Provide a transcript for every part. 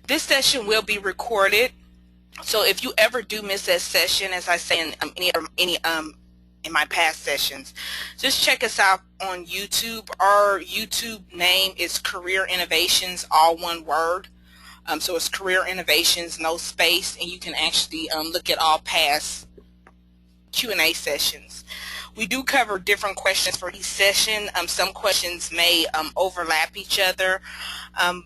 This session will be recorded, so if you ever do miss that session, as I say in in my past sessions, just check us out on YouTube. Our YouTube name is Career Innovations, all one word. So it's Career Innovations, no space, and you can actually look at all past Q&A sessions. We do cover different questions for each session. Some questions may overlap each other,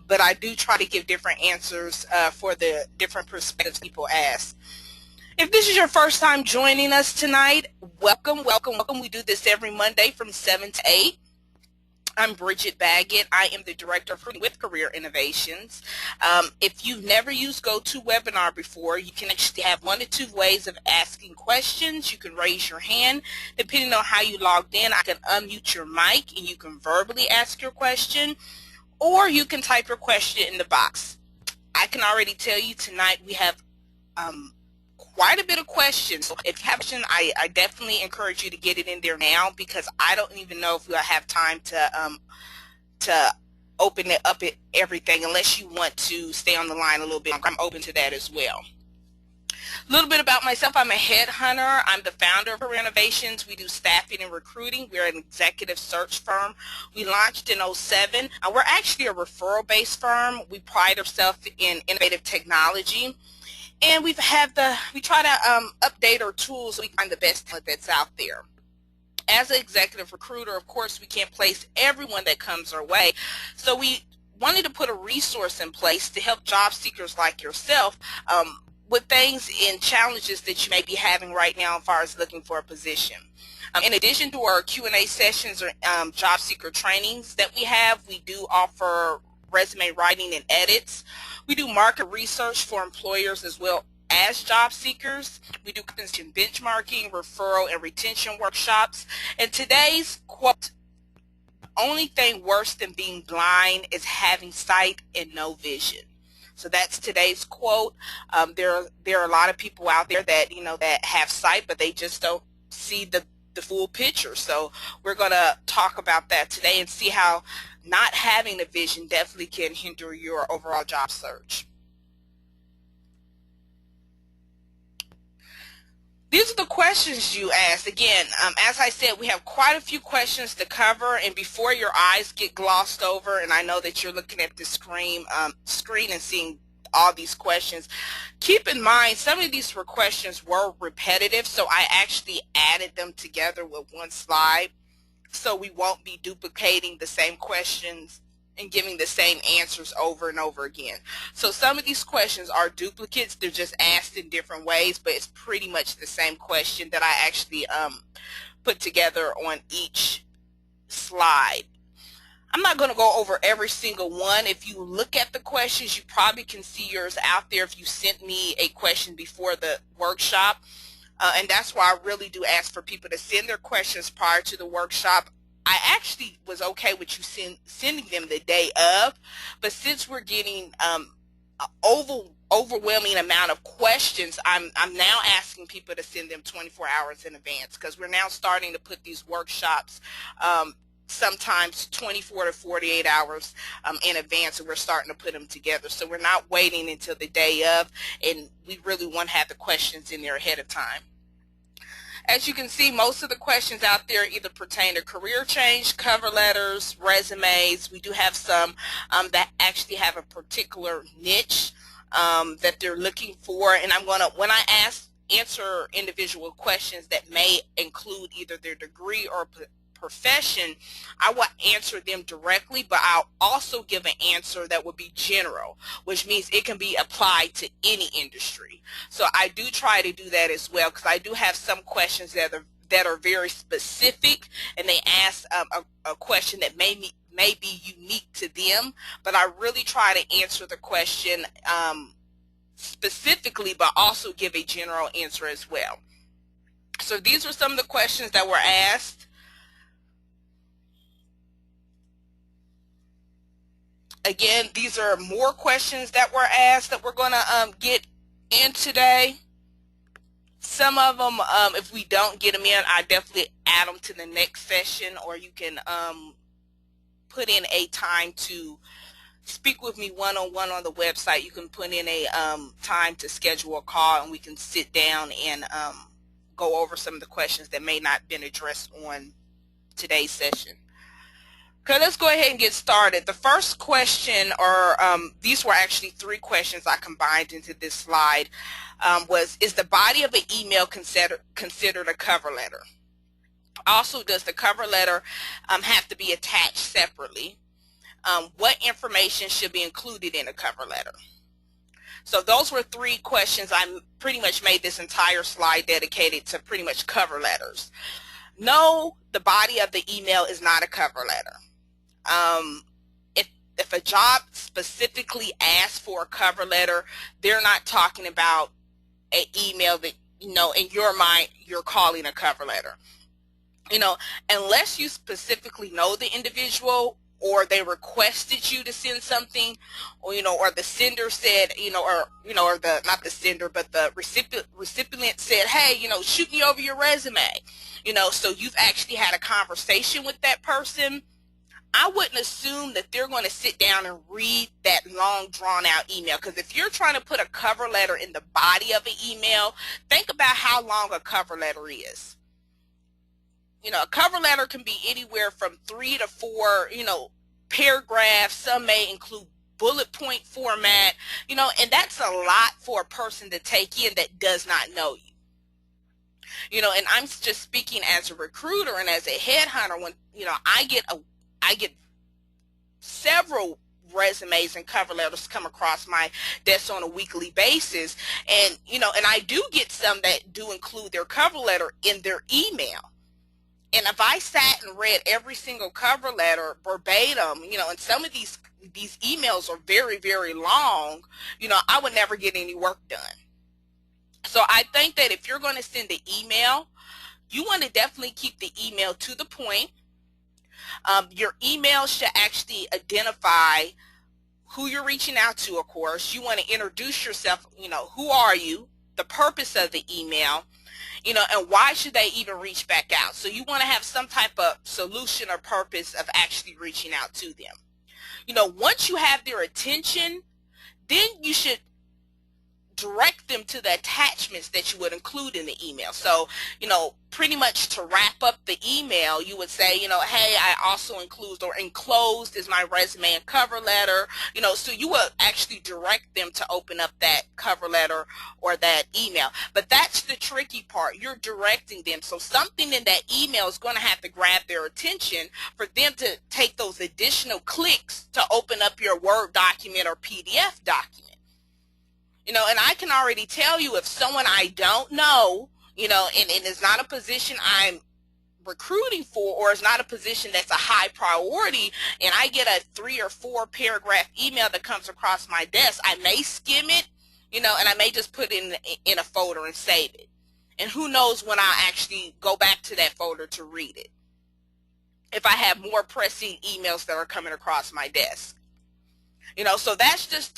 but I do try to give different answers for the different perspectives people ask. If this is your first time joining us tonight, welcome, welcome, welcome. We do this every Monday from 7 to 8. I'm Bridget Baggett. I am the Director of Recruiting with Career Innovations. If you've never used GoToWebinar before, you can actually have one or two ways of asking questions. You can raise your hand. Depending on how you logged in, I can unmute your mic and you can verbally ask your question, or you can type your question in the box. I can already tell you tonight we have quite a bit of questions. So if you have a question, I definitely encourage you to get it in there now, because I don't even know if we'll have time to open it up at everything, unless you want to stay on the line a little bit. I'm open to that as well. A little bit about myself. I'm a headhunter. I'm the founder of Career Innovations. We do staffing and recruiting. We're an executive search firm. We launched in '07. We're actually a referral-based firm. We pride ourselves in innovative technology. And we try to update our tools so we find the best talent that's out there. As an executive recruiter, of course, we can't place everyone that comes our way. So we wanted to put a resource in place to help job seekers like yourself with things and challenges that you may be having right now as far as looking for a position. In addition to our Q&A sessions or job seeker trainings that we do offer resume writing and edits. We do market research for employers as well as job seekers. We do compensation benchmarking, referral, and retention workshops. And today's quote, "Only thing worse than being blind is having sight and no vision." So that's today's quote. There are a lot of people out there that that have sight, but they just don't see the full picture. So we're going to talk about that today and see how not having a vision definitely can hinder your overall job search. These are the questions you asked. Again, as I said, we have quite a few questions to cover, and before your eyes get glossed over, and I know that you're looking at the screen and seeing all these questions, keep in mind some of these questions were repetitive, so I actually added them together with one slide so we won't be duplicating the same questions and giving the same answers over and over again. So some of these questions are duplicates. They're just asked in different ways, but it's pretty much the same question that I actually put together on each slide. I'm not going to go over every single one. If you look at the questions, you probably can see yours out there if you sent me a question before the workshop. And that's why I really do ask for people to send their questions prior to the workshop. I actually was okay with you sending them the day of, but since we're getting overwhelming amount of questions, I'm now asking people to send them 24 hours in advance, because we're now starting to put these workshops sometimes 24 to 48 hours in advance, and we're starting to put them together. So we're not waiting until the day of, and we really want to have the questions in there ahead of time. As you can see, most of the questions out there either pertain to career change, cover letters, resumes. We do have some that actually have a particular niche that they're looking for, and when I answer individual questions that may include either their degree or profession, I will answer them directly, but I'll also give an answer that would be general, which means it can be applied to any industry. So I do try to do that as well, because I do have some questions that are very specific, and they ask a question that may be unique to them, but I really try to answer the question specifically, but also give a general answer as well. So these are some of the questions that were asked. Again, these are more questions that were asked that we're going to get in today. Some of them, if we don't get them in, I definitely add them to the next session, or you can put in a time to speak with me one-on-one on the website. You can put in a time to schedule a call, and we can sit down and go over some of the questions that may not have been addressed on today's session. Okay, let's go ahead and get started. The first question, or these were actually 3 questions I combined into this slide, is the body of an email considered a cover letter? Also, does the cover letter have to be attached separately? What information should be included in a cover letter? So those were 3 questions. I pretty much made this entire slide dedicated to pretty much cover letters. No, the body of the email is not a cover letter. If a job specifically asks for a cover letter, they're not talking about an email that, in your mind, you're calling a cover letter. Unless you specifically know the individual, or they requested you to send something, or the sender said, or the, not the sender, but the recipient said, hey, shoot me over your resume, so you've actually had a conversation with that person. I wouldn't assume that they're going to sit down and read that long drawn out email, because if you're trying to put a cover letter in the body of an email, think about how long a cover letter is. A cover letter can be anywhere from 3 to 4, paragraphs. Some may include bullet point format, and that's a lot for a person to take in that does not know you. And I'm just speaking as a recruiter and as a headhunter. When, I get several resumes and cover letters come across my desk on a weekly basis, and and I do get some that do include their cover letter in their email. And if I sat and read every single cover letter verbatim, and some of these emails are very, very long, I would never get any work done. So I think that if you're going to send an email, you want to definitely keep the email to the point. Your email should actually identify who you're reaching out to, of course. You want to introduce yourself, who are you, the purpose of the email, and why should they even reach back out? So you want to have some type of solution or purpose of actually reaching out to them. Once you have their attention, then you should direct them to the attachments that you would include in the email. So, pretty much to wrap up the email, you would say, hey, I also include, or enclosed is my resume and cover letter, so you would actually direct them to open up that cover letter or that email. But that's the tricky part. You're directing them. So something in that email is going to have to grab their attention for them to take those additional clicks to open up your Word document or PDF document. And I can already tell you, if someone I don't know, and it's not a position I'm recruiting for, or it's not a position that's a high priority, and I get a 3 or 4 paragraph email that comes across my desk, I may skim it, and I may just put it in a folder and save it. And who knows when I actually go back to that folder to read it, if I have more pressing emails that are coming across my desk. So that's just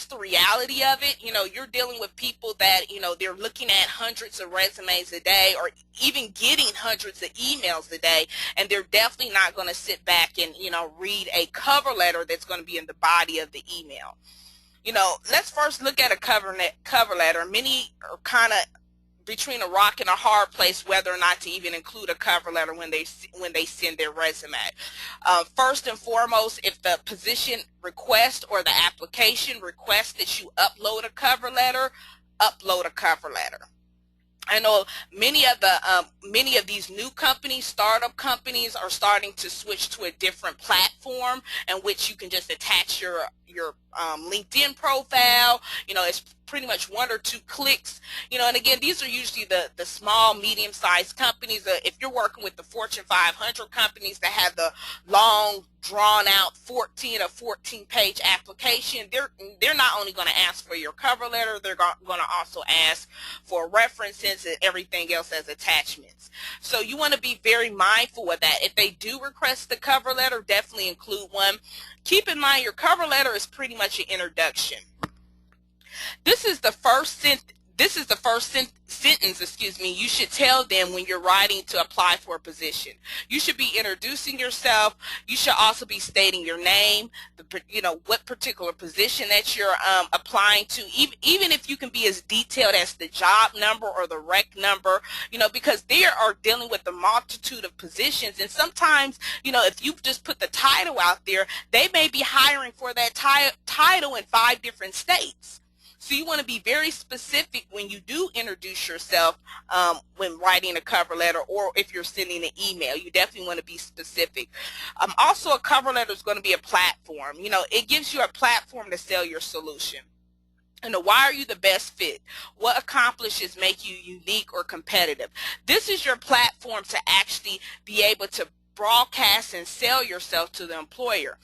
the reality of it. You're dealing with people that, they're looking at hundreds of resumes a day, or even getting hundreds of emails a day, and they're definitely not going to sit back and, read a cover letter that's going to be in the body of the email. Let's first look at a cover letter. Many are kind of between a rock and a hard place whether or not to even include a cover letter when they send their resume. First and foremost, if the position request or the application requests that you upload a cover letter, upload a cover letter. I know many of these new companies, startup companies, are starting to switch to a different platform in which you can just attach your LinkedIn profile. It's pretty much 1 or 2 clicks. And again, these are usually the small, medium-sized companies. If you're working with the Fortune 500 companies that have the long, drawn-out 14 or 14-page application, they're not only going to ask for your cover letter, they're going to also ask for references and everything else as attachments. So you want to be very mindful of that. If they do request the cover letter, definitely include one. Keep in mind, your cover letter is pretty much an introduction. This is the first this is the first sentence, you should tell them when you're writing to apply for a position. You should be introducing yourself. You should also be stating your name, what particular position that you're applying to, even if you can be as detailed as the job number or the rec number, because they are dealing with a multitude of positions. And sometimes, if you just put the title out there, they may be hiring for that title in 5 different states. So you want to be very specific when you do introduce yourself when writing a cover letter, or if you're sending an email. You definitely want to be specific. Also, a cover letter is going to be a platform. It gives you a platform to sell your solution. Why are you the best fit? What accomplishments make you unique or competitive? This is your platform to actually be able to broadcast and sell yourself to the employer.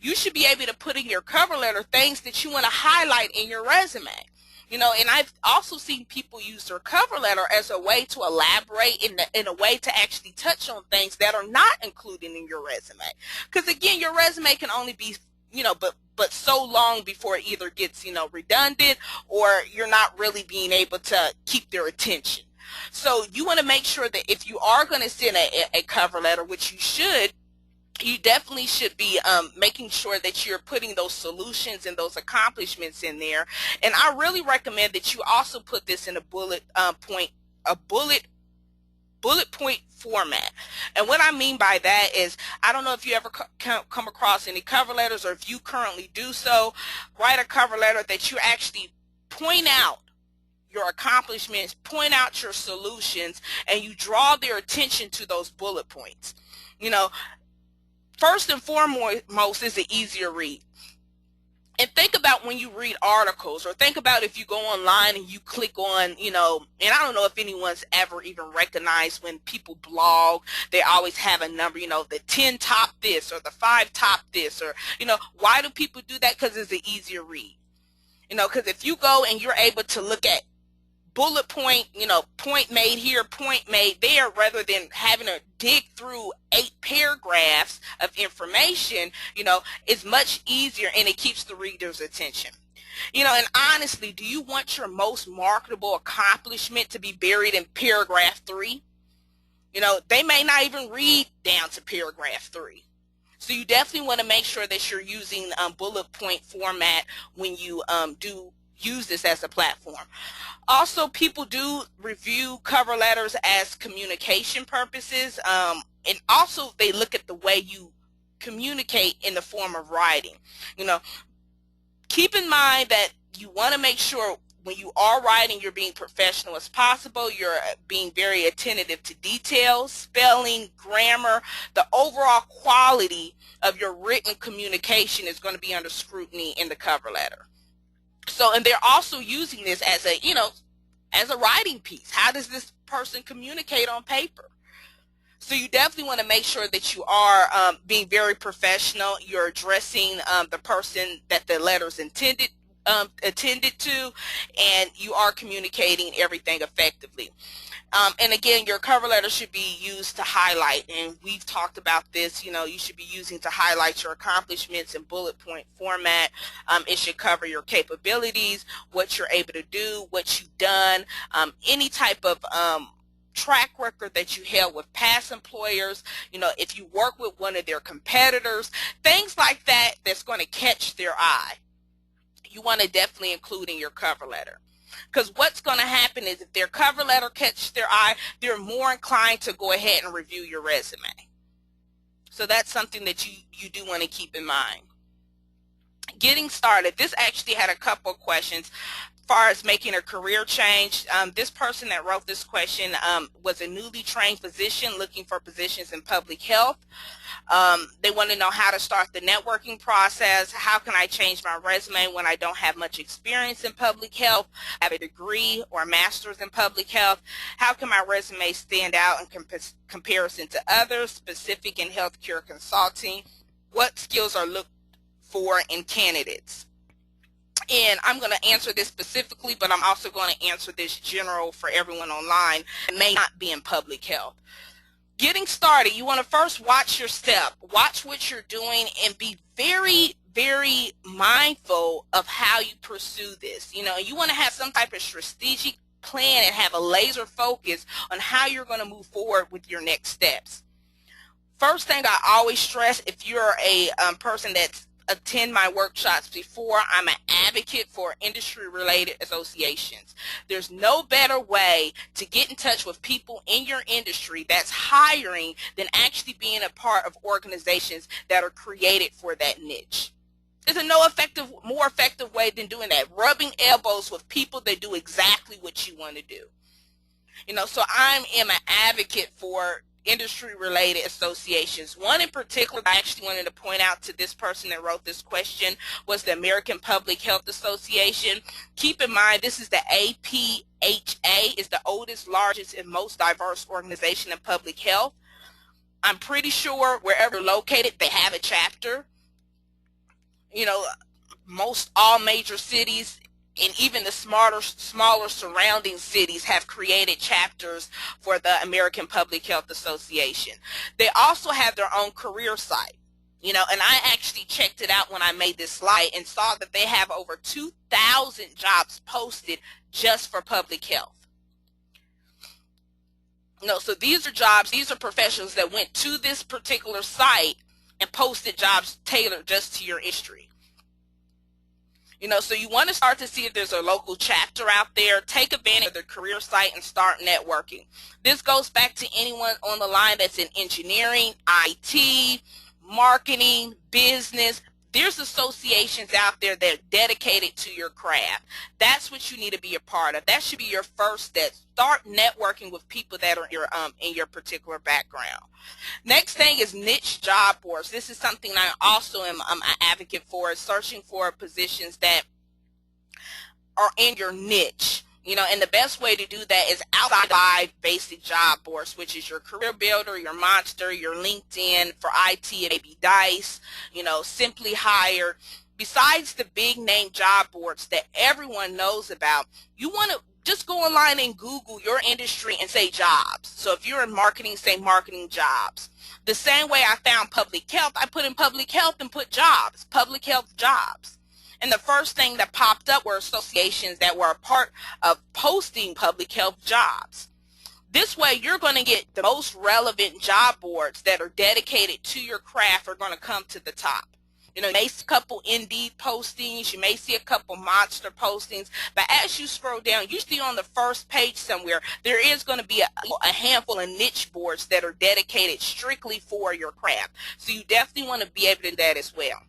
You should be able to put in your cover letter things that you want to highlight in your resume. And I've also seen people use their cover letter as a way to elaborate, in a way to actually touch on things that are not included in your resume. Because again, your resume can only be, but so long before it either gets, redundant, or you're not really being able to keep their attention. So you want to make sure that if you are going to send a cover letter, which you should, you definitely should be making sure that you're putting those solutions and those accomplishments in there. And I really recommend that you also put this in a bullet point format. And what I mean by that is, I don't know if you ever come across any cover letters, or if you currently do so, write a cover letter that you actually point out your accomplishments, point out your solutions, and you draw their attention to those bullet points. First and foremost is an easier read. And think about when you read articles, or think about if you go online and you click on, and I don't know if anyone's ever even recognized when people blog, they always have a number, the 10 top this, or the 5 top this, or, why do people do that? Because it's an easier read. Because if you go and you're able to look at bullet point, point made here, point made there, rather than having to dig through 8 paragraphs of information, it's much easier, and it keeps the reader's attention. And honestly, do you want your most marketable accomplishment to be buried in paragraph 3? They may not even read down to paragraph 3. So you definitely want to make sure that you're using bullet point format when you do use this as a platform. Also, people do review cover letters as communication purposes, and also they look at the way you communicate in the form of writing. Keep in mind that you want to make sure when you are writing, you're being professional as possible. You're being very attentive to details, spelling, grammar. The overall quality of your written communication is going to be under scrutiny in the cover letter. So, and they're also using this as a, as a writing piece. How does this person communicate on paper? So you definitely want to make sure that you are being very professional. You're addressing the person that the letter's attended to, and you are communicating everything effectively. And again, your cover letter should be used to highlight, and we've talked about this, you should be using to highlight your accomplishments in bullet point format. It should cover your capabilities, what you're able to do, what you've done, any type of track record that you held with past employers, if you work with one of their competitors, things like that that's going to catch their eye. You want to definitely include in your cover letter. Because what's going to happen is, if their cover letter catches their eye, they're more inclined to go ahead and review your resume. So that's something that you do want to keep in mind. Getting started. This actually had a couple of questions as far as making a career change. This person that wrote this question was a newly trained physician looking for positions in public health. They want to know how to start the networking process. How can I change my resume when I don't have much experience in public health? I have a degree or a master's in public health. How can my resume stand out in comparison to others, specific in healthcare consulting? What skills are looked for in candidates? And I'm going to answer this specifically, but I'm also going to answer this general for everyone online. It may not be in public health. Getting started, you want to first watch your step. Watch what you're doing and be very very mindful of how you pursue this. You know, you want to have some type of strategic plan and have a laser focus on how you're going to move forward with your next steps. First thing I always stress, if you're a person that's attend my workshops before, I'm an advocate for industry-related associations. There's no better way to get in touch with people in your industry that's hiring than actually being a part of organizations that are created for that niche. There's no more effective way than doing that, rubbing elbows with people that do exactly what you want to do. You know, so I am an advocate for industry-related associations. One in particular I actually wanted to point out to this person that wrote this question was the American Public Health Association. Keep in mind, this is the APHA, is the oldest, largest, and most diverse organization in public health. I'm pretty sure wherever located, they have a chapter. You know, most all major cities and even the smaller surrounding cities have created chapters for the American Public Health Association. They also have their own career site, you know, and I actually checked it out when I made this slide and saw that they have over 2,000 jobs posted just for public health. You know, so these are jobs, these are professionals that went to this particular site and posted jobs tailored just to your industry. You know, so you want to start to see if there's a local chapter out there. Take advantage of the career site and start networking. This goes back to anyone on the line that's in engineering, IT, marketing, business. There's associations out there that are dedicated to your craft. That's what you need to be a part of. That should be your first step. Start networking with people that are in your particular background. Next thing is niche job boards. This is something I also am an advocate for, is searching for positions that are in your niche. You know, and the best way to do that is outside basic job boards, which is your Career Builder, your Monster, your LinkedIn. For IT, it may be Dice, you know, Simply Hired. Besides the big name job boards that everyone knows about, you want to just go online and Google your industry and say jobs. So if you're in marketing, say marketing jobs. The same way I found public health, I put in public health and put jobs, public health jobs. And the first thing that popped up were associations that were a part of posting public health jobs. This way, you're going to get the most relevant job boards that are dedicated to your craft are going to come to the top. You know, you may see a couple Indeed postings, you may see a couple Monster postings, but as you scroll down, usually on the first page somewhere, there is going to be a handful of niche boards that are dedicated strictly for your craft. So you definitely want to be able to do that as well.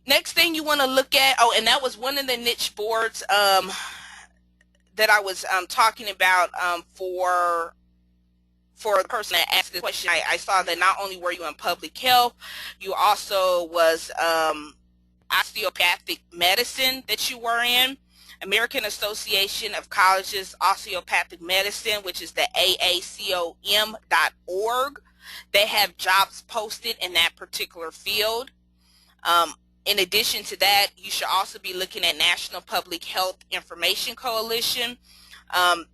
Next thing you want to look at, oh, and that was one of the niche boards that I was talking about for the person that asked the question. I saw that not only were you in public health, you also was osteopathic medicine that you were in. American Association of Colleges Osteopathic Medicine, which is the AACOM.org. They have jobs posted in that particular field. In addition to that, you should also be looking at National Public Health Information Coalition.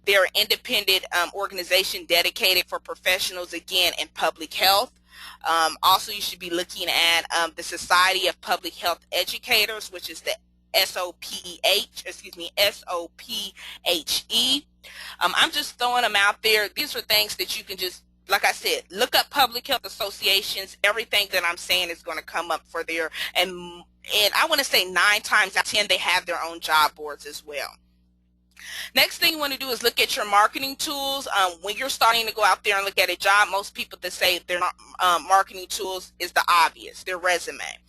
They're an independent organization dedicated for professionals, again, in public health. Also, you should be looking at the Society of Public Health Educators, which is the SOPHE. I'm just throwing them out there. These are things that you can just, like I said, look up public health associations. Everything that I'm saying is going to come up for there. And I want to say 9 times out of 10, they have their own job boards as well. Next thing you want to do is look at your marketing tools. When you're starting to go out there and look at a job, most people that say their marketing tools is the obvious, their resume.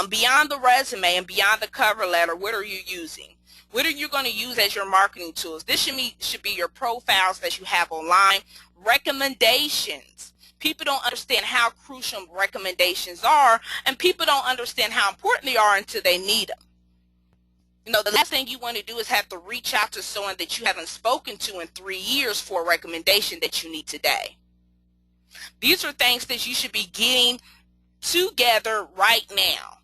Beyond the resume and beyond the cover letter, what are you using? What are you going to use as your marketing tools? This should be your profiles that you have online. Recommendations. People don't understand how crucial recommendations are, and people don't understand how important they are until they need them. You know, the last thing you want to do is have to reach out to someone that you haven't spoken to in 3 years for a recommendation that you need today. These are things that you should be getting together right now.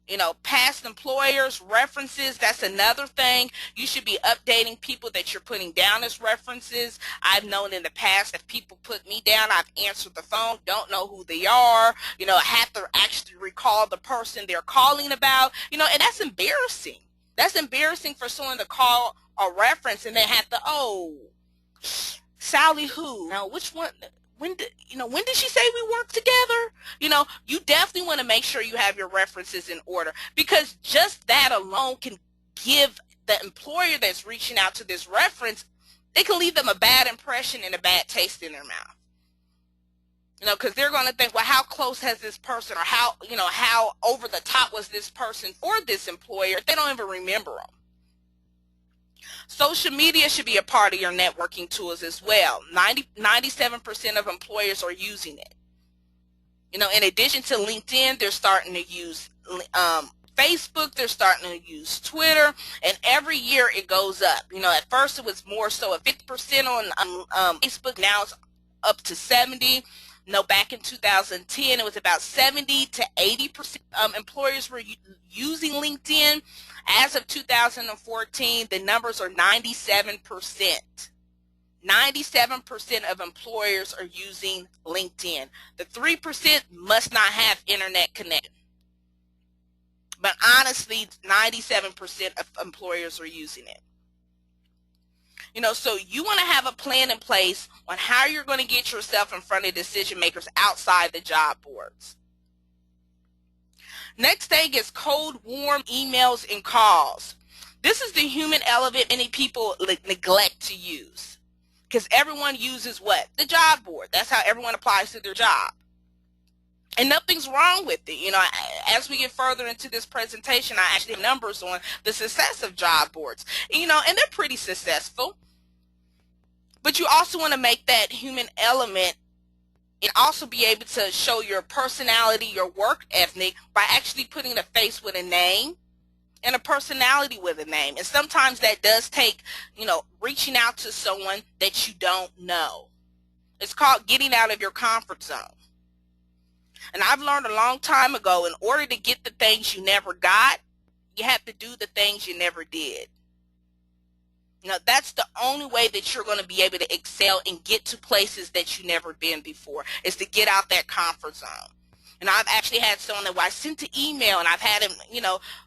You know, past employers, references, that's another thing. You should be updating people that you're putting down as references. I've known in the past that people put me down, I've answered the phone, don't know who they are. You know, I have to actually recall the person they're calling about, and that's embarrassing. That's embarrassing for someone to call a reference and they have to, oh, Sally who? Now, which one? When did she say we worked together? You definitely want to make sure you have your references in order, because just that alone can give the employer that's reaching out to this reference, they can leave them a bad impression and a bad taste in their mouth. Because they're going to think, well, how close has this person, or how over the top was this person for this employer if they don't even remember them. Social media should be a part of your networking tools as well. 97% of employers are using it. In addition to LinkedIn, they're starting to use Facebook, they're starting to use Twitter, and every year it goes up. At first it was more so at 50% on Facebook, now it's up to 70%. Back in 2010, it was about 70 to 80% employers were using LinkedIn. As of 2014, the numbers are 97%. 97% of employers are using LinkedIn. The 3% must not have internet connection. But honestly, 97% of employers are using it. So you want to have a plan in place on how you're going to get yourself in front of decision makers outside the job boards. Next thing is cold, warm emails and calls. This is the human element many people neglect to use, because everyone uses what? The job board. That's how everyone applies to their job. And nothing's wrong with it. As we get further into this presentation, I actually have numbers on the success of job boards, and they're pretty successful. But you also want to make that human element and also be able to show your personality, your work ethic, by actually putting a face with a name and a personality with a name. And sometimes that does take, reaching out to someone that you don't know. It's called getting out of your comfort zone. And I've learned a long time ago, in order to get the things you never got, you have to do the things you never did. That's the only way that you're going to be able to excel and get to places that you've never been before, is to get out that comfort zone. And I've actually had someone that I sent an email and I've had him,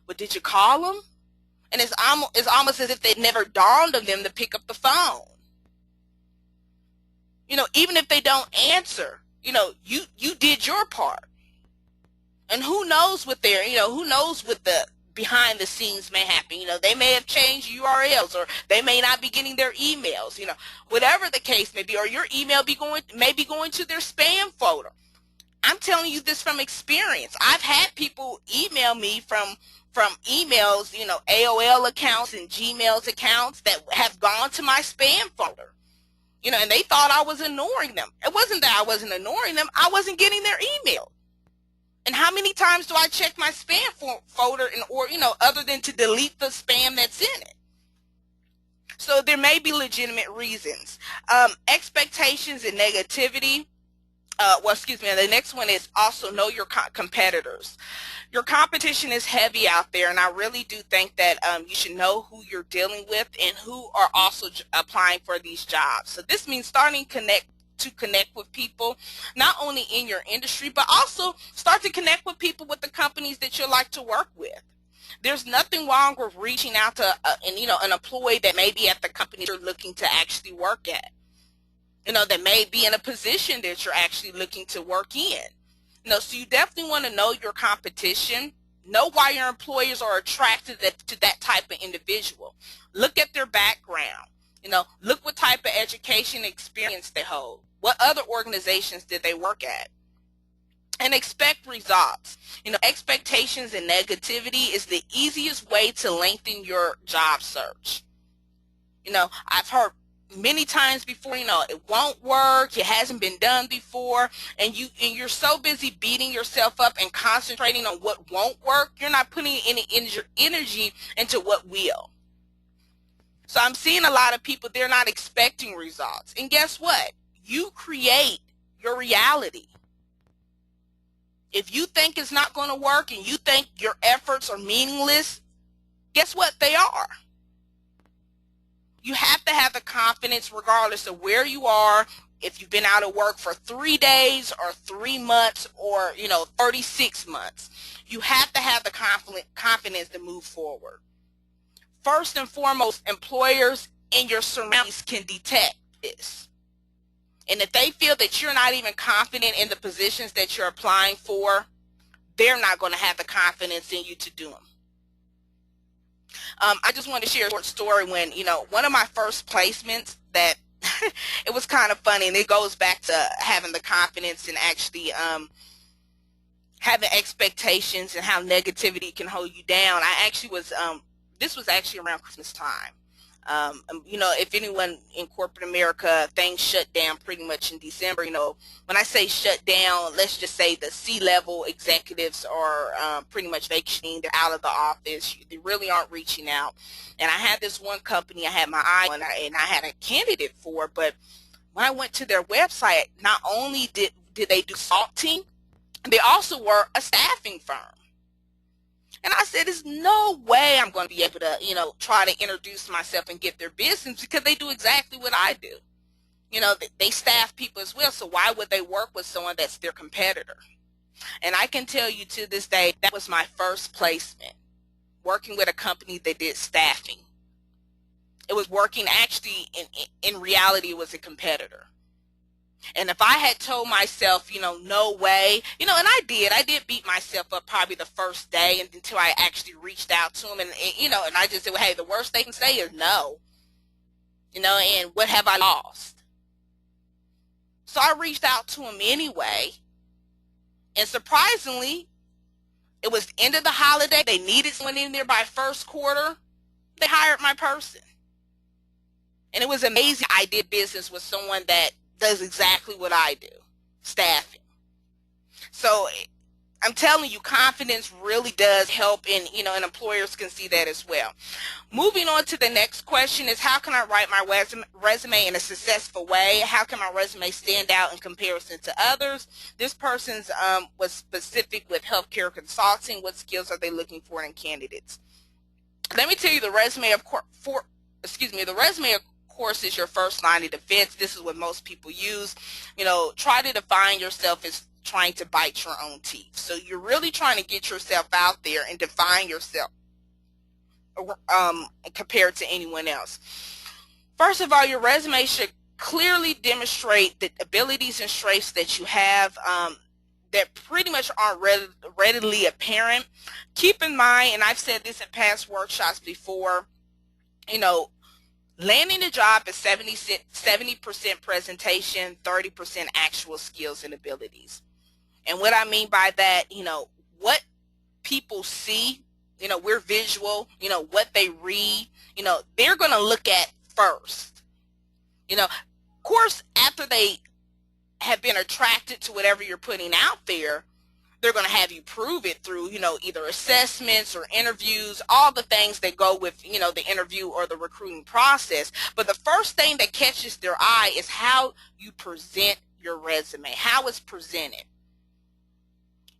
but did you call them? And it's almost as if it never dawned on them to pick up the phone. Even if they don't answer, you did your part. And who knows what the behind the scenes may happen. They may have changed URLs, or they may not be getting their emails, whatever the case may be, or your email may be going to their spam folder. I'm telling you this from experience. I've had people email me from emails, AOL accounts and Gmail's accounts that have gone to my spam folder, and they thought I was ignoring them. It wasn't that I wasn't ignoring them. I wasn't getting their email. And how many times do I check my spam folder other than to delete the spam that's in it? So there may be legitimate reasons. Expectations and negativity. The next one is also know your competitors. Your competition is heavy out there, and I really do think that you should know who you're dealing with and who are also applying for these jobs. So this means starting to connect with people, not only in your industry, but also start to connect with people with the companies that you like to work with. There's nothing wrong with reaching out to an employee that may be at the company you're looking to actually work at. That may be in a position that you're actually looking to work in. So you definitely want to know your competition. Know why your employers are attracted to that type of individual. Look at their background. Look what type of education experience they hold. What other organizations did they work at? And expect results. Expectations and negativity is the easiest way to lengthen your job search. I've heard many times before, it won't work, it hasn't been done before, and you're so busy beating yourself up and concentrating on what won't work, you're not putting any energy into what will. So I'm seeing a lot of people, they're not expecting results. And guess what? You create your reality. If you think it's not going to work and you think your efforts are meaningless, guess what? They are. You have to have the confidence, regardless of where you are, if you've been out of work for 3 days or 3 months or, 36 months. You have to have the confidence to move forward. First and foremost, employers in your surroundings can detect this. And if they feel that you're not even confident in the positions that you're applying for, they're not going to have the confidence in you to do them. I just want to share a short story when, one of my first placements that it was kind of funny, and it goes back to having the confidence and actually having expectations and how negativity can hold you down. I actually was, this was actually around Christmas time. If anyone in corporate America, things shut down pretty much in December. When I say shut down, let's just say the C-level executives are pretty much vacationing. They're out of the office. They really aren't reaching out. And I had this one company I had my eye on, and I had a candidate for, but when I went to their website, not only did they do consulting, they also were a staffing firm. And I said, there's no way I'm going to be able to, try to introduce myself and get their business, because they do exactly what I do. They staff people as well, so why would they work with someone that's their competitor? And I can tell you to this day, that was my first placement, working with a company that did staffing. It was working, actually, in reality, it was a competitor. And if I had told myself, no way, and I did beat myself up probably the first day, and until I actually reached out to them, and I just said, well, hey, the worst they can say is no, and what have I lost? So I reached out to them anyway, and surprisingly, it was the end of the holiday. They needed someone in there by first quarter. They hired my person. And it was amazing. I did business with someone that does exactly what I do, staffing. So I'm telling you, confidence really does help, and and employers can see that as well. Moving on to the next question is, how can I write my resume in a successful way? How can my resume stand out in comparison to others? This person's was specific with healthcare consulting. What skills are they looking for in candidates? Let me tell you, the resume of course is your first line of defense. This is what most people use. Try to define yourself as trying to bite your own teeth. So you're really trying to get yourself out there and define yourself compared to anyone else. First of all, your resume should clearly demonstrate the abilities and strengths that you have that pretty much aren't readily apparent. Keep in mind, and I've said this in past workshops before, landing a job is 70% presentation, 30% actual skills and abilities. And what I mean by that, what people see, we're visual, what they read, they're going to look at first. Of course, after they have been attracted to whatever you're putting out there, they're going to have you prove it through, either assessments or interviews, all the things that go with, the interview or the recruiting process. But the first thing that catches their eye is how you present your resume, how it's presented.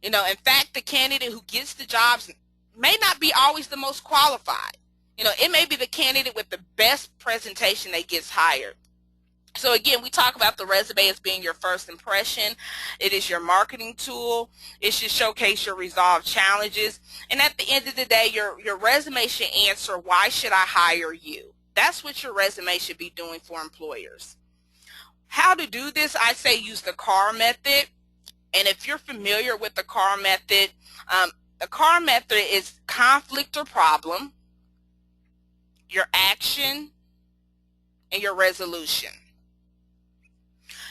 In fact, the candidate who gets the jobs may not be always the most qualified. It may be the candidate with the best presentation that gets hired. So again, we talk about the resume as being your first impression. It is your marketing tool. It should showcase your resolved challenges. And at the end of the day, your resume should answer, why should I hire you? That's what your resume should be doing for employers. How to do this? I say use the CAR method. And if you're familiar with the CAR method is conflict or problem, your action, and your resolution.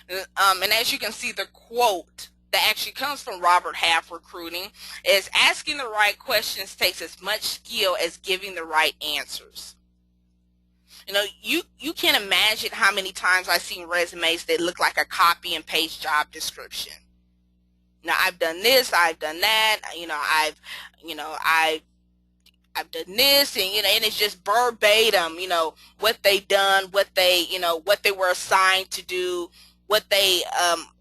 And as you can see, the quote that actually comes from Robert Half Recruiting is, asking the right questions takes as much skill as giving the right answers. You can't imagine how many times I've seen resumes that look like a copy and paste job description. Now, I've done this, I've done that, I've done this, and and it's just verbatim, what they done, what they were assigned to do, what they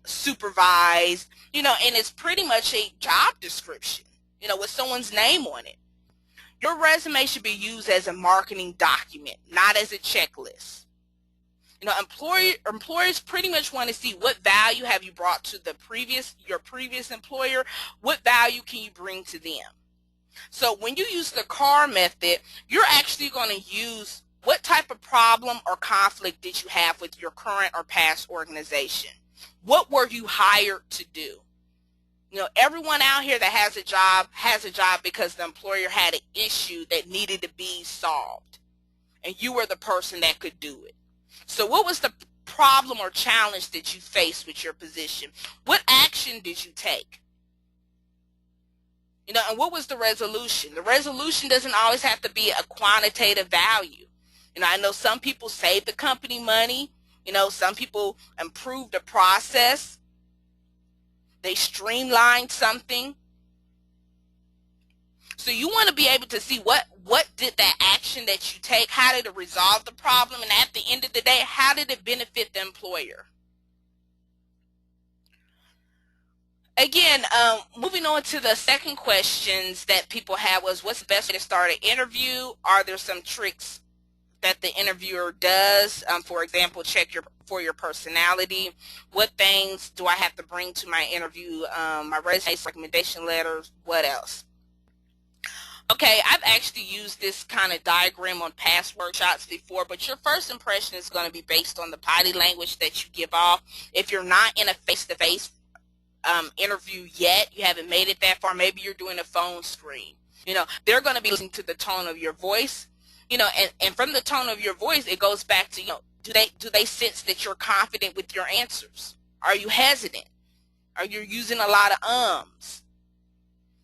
supervised, and it's pretty much a job description, with someone's name on it. Your resume should be used as a marketing document, not as a checklist. You know, employers pretty much want to see what value have you brought to your previous employer, what value can you bring to them. So when you use the CAR method, you're actually going to use what type of problem or conflict did you have with your current or past organization? What were you hired to do? You know, everyone out here that has a job because the employer had an issue that needed to be solved, and you were the person that could do it. So what was the problem or challenge that you faced with your position? What action did you take? You know, and what was the resolution? The resolution doesn't always have to be a quantitative value. You know, I know some people save the company money. You know, some people improve the process. They streamlined something. So you want to be able to see what did that action that you take, how did it resolve the problem, and at the end of the day, how did it benefit the employer? Again, moving on to the second questions that people had was, what's the best way to start an interview? Are there some tricks that the interviewer does? For example, check for your personality. What things do I have to bring to my interview? My resume, recommendation letters, what else? Okay, I've actually used this kind of diagram on past workshops before, but your first impression is going to be based on the body language that you give off. If you're not in a face-to-face interview yet, you haven't made it that far, maybe you're doing a phone screen. You know, they're going to be listening to the tone of your voice. You know, and from the tone of your voice, it goes back to, you know, do they sense that you're confident with your answers? Are you hesitant? Are you using a lot of ums?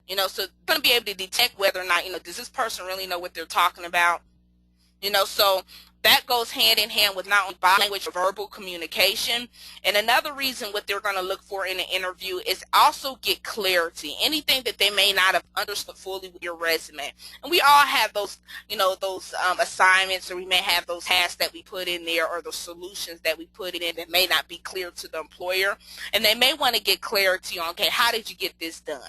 You know, so you're going to be able to detect whether or not, you know, does this person really know what they're talking about? You know, so that goes hand in hand with not only body language, but verbal communication. And another reason what they're going to look for in an interview is also get clarity. Anything that they may not have understood fully with your resume. And we all have those, you know, those assignments, or we may have those tasks that we put in there, or the solutions that we put in that may not be clear to the employer. And they may want to get clarity on, okay, how did you get this done?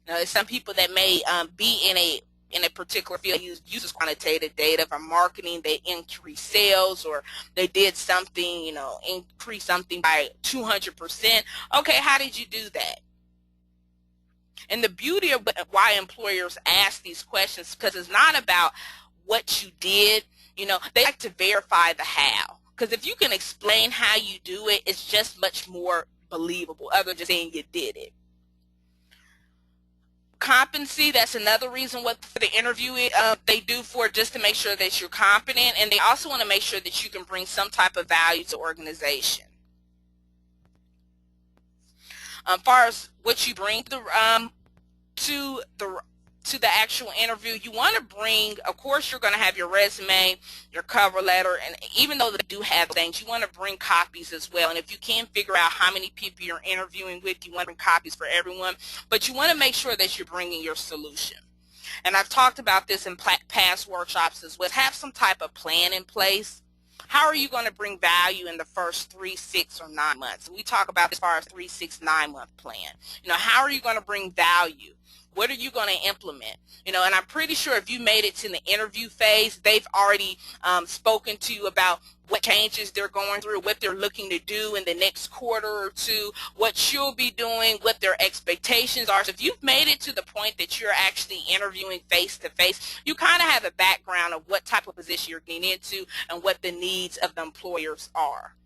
Now, there's some people that may be in a particular field uses quantitative data for marketing. They increase sales, or they did something, you know, increase something by 200%. Okay, how did you do that? And the beauty of why employers ask these questions, because it's not about what you did. You know, they like to verify the how. Because if you can explain how you do it, it's just much more believable, other than just saying you did it. Competency, that's another reason what the interview they do for, just to make sure that you're competent, and they also want to make sure that you can bring some type of value to the organization. As far as what you bring to the actual interview, you want to bring, of course, you're going to have your resume, your cover letter, and even though they do have things, you want to bring copies as well. And if you can figure out how many people you're interviewing with, you want to bring copies for everyone, but you want to make sure that you're bringing your solution. And I've talked about this in past workshops as well. Have some type of plan in place. How are you going to bring value in the first 3, 6, or 9 months? We talk about as far as 3, 6, 9 month plan. You know, how are you going to bring value? What are you going to implement? You know, and I'm pretty sure if you made it to the interview phase, they've already spoken to you about what changes they're going through, what they're looking to do in the next quarter or two, what you'll be doing, what their expectations are. So if you've made it to the point that you're actually interviewing face to face, you kind of have a background of what type of position you're getting into and what the needs of the employers are.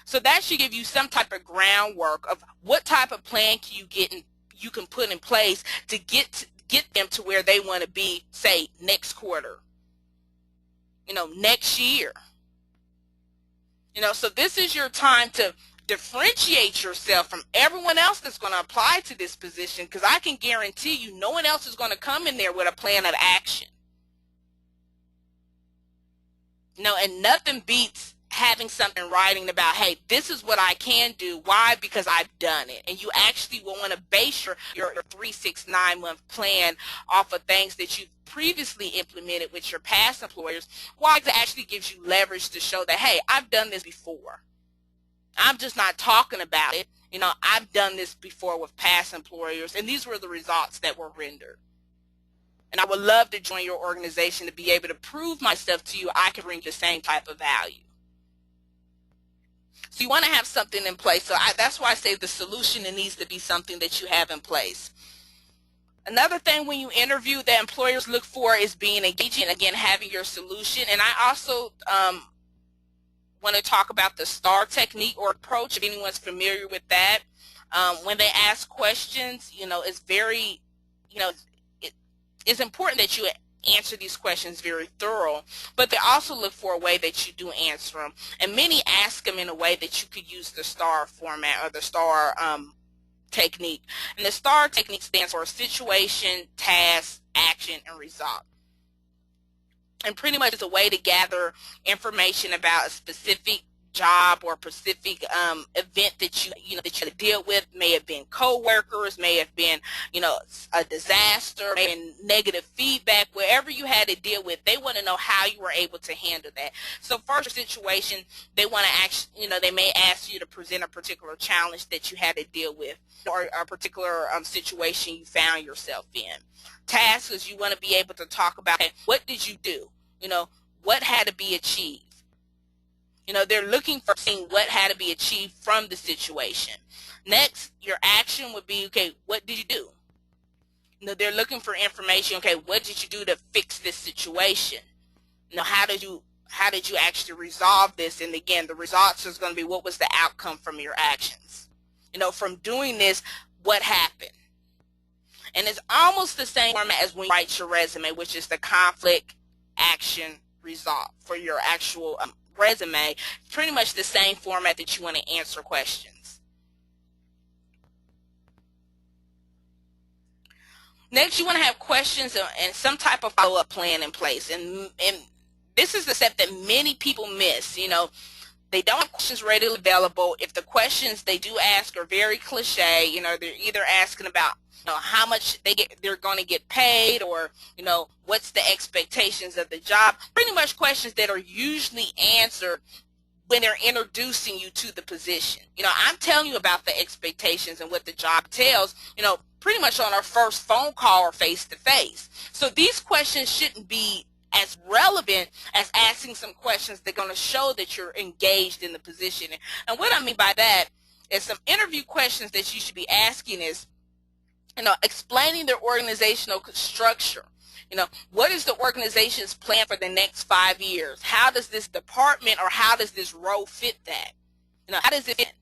So that should give you some type of groundwork of what type of plan you can put in place to get them to where they want to be, say, next quarter, you know, next year. You know, so this is your time to differentiate yourself from everyone else that's going to apply to this position, because I can guarantee you no one else is going to come in there with a plan of action. You know, and nothing beats having something writing about, hey, this is what I can do. Why? Because I've done it. And you actually will want to base your 3, 6, 9 month plan off of things that you've previously implemented with your past employers. Why? It actually gives you leverage to show that, hey, I've done this before. I'm just not talking about it. You know, I've done this before with past employers, and these were the results that were rendered. And I would love to join your organization to be able to prove myself to you. I can bring the same type of value. So you want to have something in place. So that's why I say the solution, it needs to be something that you have in place. Another thing when you interview that employers look for is being engaging, again, having your solution. And I also want to talk about the STAR technique or approach, if anyone's familiar with that. When they ask questions, it's very, it's important that you answer these questions very thorough, but they also look for a way that you do answer them. And many ask them in a way that you could use the STAR format or the STAR technique. And the STAR technique stands for situation, task, action, and result. And pretty much it's a way to gather information about a specific job or specific event that you that you had to deal with. May have been coworkers, may have been a disaster, may have been negative feedback. Wherever you had to deal with, they want to know how you were able to handle that. So first situation, they want to actually, they may ask you to present a particular challenge that you had to deal with, or a particular situation you found yourself in. Tasks is you want to be able to talk about, okay, what did you do? What had to be achieved? They're looking for seeing what had to be achieved from the situation. Next, your action would be, okay, what did you do? They're looking for information, okay, what did you do to fix this situation? How did you actually resolve this? And again, the results is going to be, what was the outcome from your actions? From doing this, what happened? And it's almost the same format as when you write your resume, which is the conflict, action, result for your actual resume. Pretty much the same format that you want to answer questions. Next, you want to have questions and some type of follow-up plan in place. And this is the step that many people miss. They don't have questions readily available. If the questions they do ask are very cliche, they're either asking about how much they're going to get paid, or what's the expectations of the job. Pretty much questions that are usually answered when they're introducing you to the position. I'm telling you about the expectations and what the job tells, pretty much on our first phone call or face-to-face. So these questions shouldn't be as relevant as asking some questions that are going to show that you're engaged in the position. And what I mean by that is some interview questions that you should be asking is, explaining their organizational structure. What is the organization's plan for the next 5 years? How does this department or how does this role fit that? How does it fit?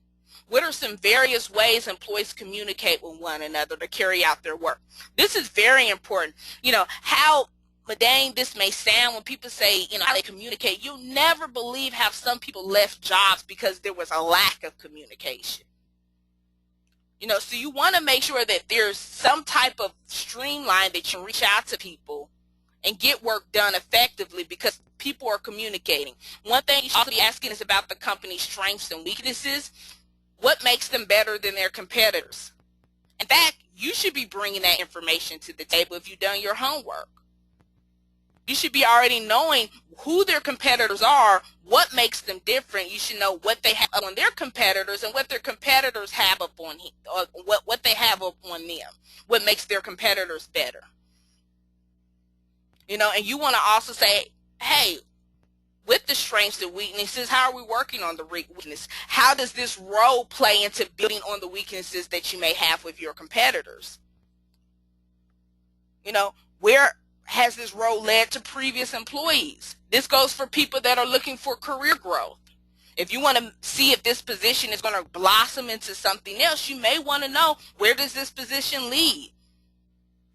What are some various ways employees communicate with one another to carry out their work? This is very important. How mundane this may sound when people say, how they communicate. You'll never believe how some people left jobs because there was a lack of communication. So you want to make sure that there's some type of streamline that you can reach out to people and get work done effectively because people are communicating. One thing you should also be asking is about the company's strengths and weaknesses. What makes them better than their competitors? In fact, you should be bringing that information to the table if you've done your homework. You should be already knowing who their competitors are, what makes them different. You should know what they have on their competitors and what their competitors have up on, or what they have up on them, what makes their competitors better. And you want to also say, hey, with the strengths and weaknesses, how are we working on the weakness? How does this role play into building on the weaknesses that you may have with your competitors? Where has this role led to previous employees? This goes for people that are looking for career growth. If you want to see if this position is going to blossom into something else, you may want to know, where does this position lead?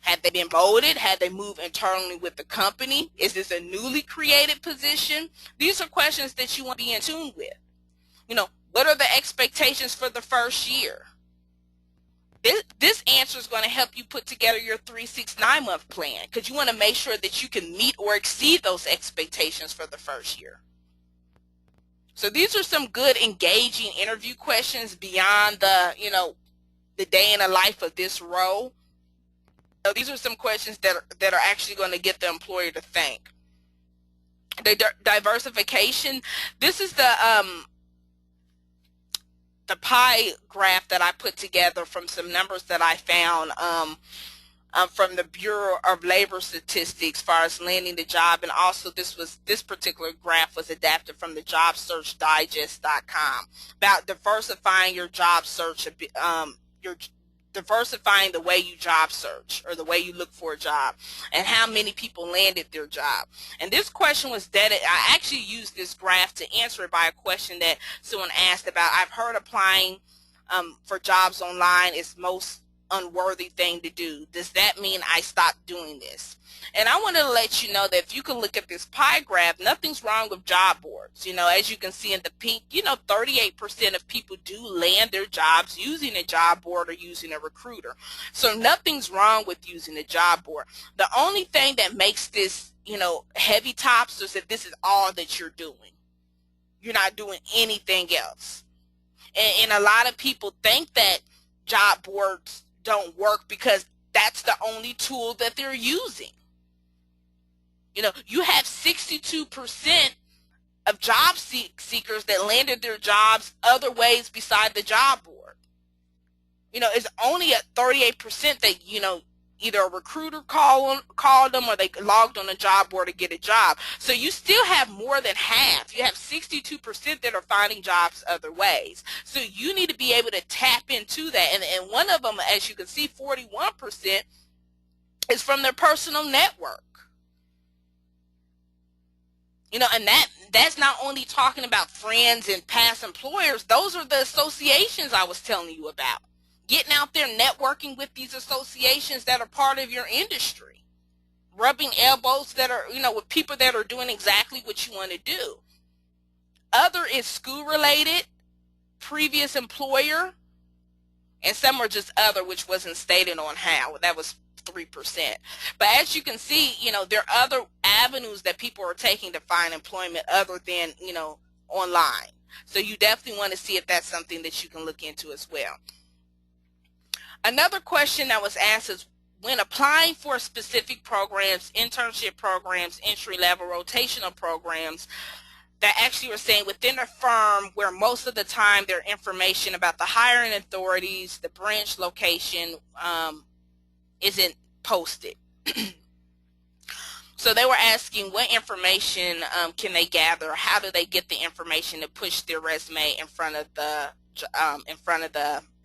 Have they been promoted? Have they moved internally with the company? Is this a newly created position? These are questions that you want to be in tune with. What are the expectations for the first year? This answer is going to help you put together your 3, 6, 9-month plan, because you want to make sure that you can meet or exceed those expectations for the first year. So these are some good engaging interview questions beyond the, the day in the life of this role. So these are some questions that are actually going to get the employer to think. The diversification, this is the pie graph that I put together from some numbers that I found from the Bureau of Labor Statistics as far as landing the job, and also this particular graph was adapted from the JobSearchDigest.com about diversifying your job search, your diversifying the way you job search or the way you look for a job, and how many people landed their job. And this question was I actually used this graph to answer it by a question that someone asked about. I've heard applying for jobs online is most unworthy thing to do. Does that mean I stop doing this? And I want to let you know that if you can look at this pie graph, nothing's wrong with job boards. As you can see in the pink, 38% of people do land their jobs using a job board or using a recruiter. So nothing's wrong with using a job board. The only thing that makes this, heavy tops is if this is all that you're doing. You're not doing anything else. And a lot of people think that job boards don't work because that's the only tool that they're using. You have 62% of job seekers that landed their jobs other ways beside the job board. It's only at 38% that, either a recruiter called them or they logged on a job board to get a job. So you still have more than half. You have 62% that are finding jobs other ways. So you need to be able to tap into that. And one of them, as you can see, 41% is from their personal network. And that's not only talking about friends and past employers. Those are the associations I was telling you about. Getting out there, networking with these associations that are part of your industry. Rubbing elbows that are, with people that are doing exactly what you want to do. Other is school related, previous employer, and some are just other, which wasn't stated on how. That was 3%. But as you can see, there are other avenues that people are taking to find employment other than, online. So you definitely want to see if that's something that you can look into as well. Another question that was asked is, when applying for specific programs, internship programs, entry-level rotational programs, that actually were saying within a firm where most of the time their information about the hiring authorities, the branch location, isn't posted. So they were asking what information can they gather? How do they get the information to push their resume in front of the